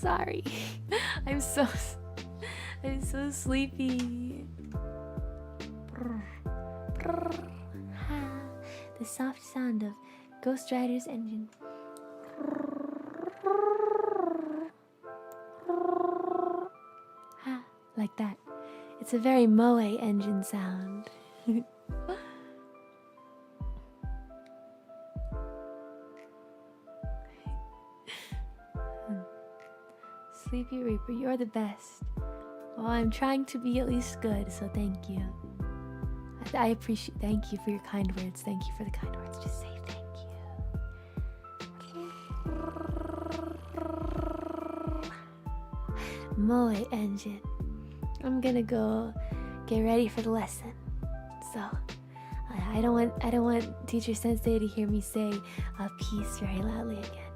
sorry. I'm so sleepy. The soft sound of Ghost Rider's engine. Like that. It's a very Moe engine sound. Sleepy Reaper, you're the best. Well, I'm trying to be at least good, so thank you. I appreciate. Thank you for your kind words. Thank you for the kind words. Just say thank you. Moe engine. I'm gonna go get ready for the lesson. So I don't want Teacher Sensei to hear me say peace very loudly again.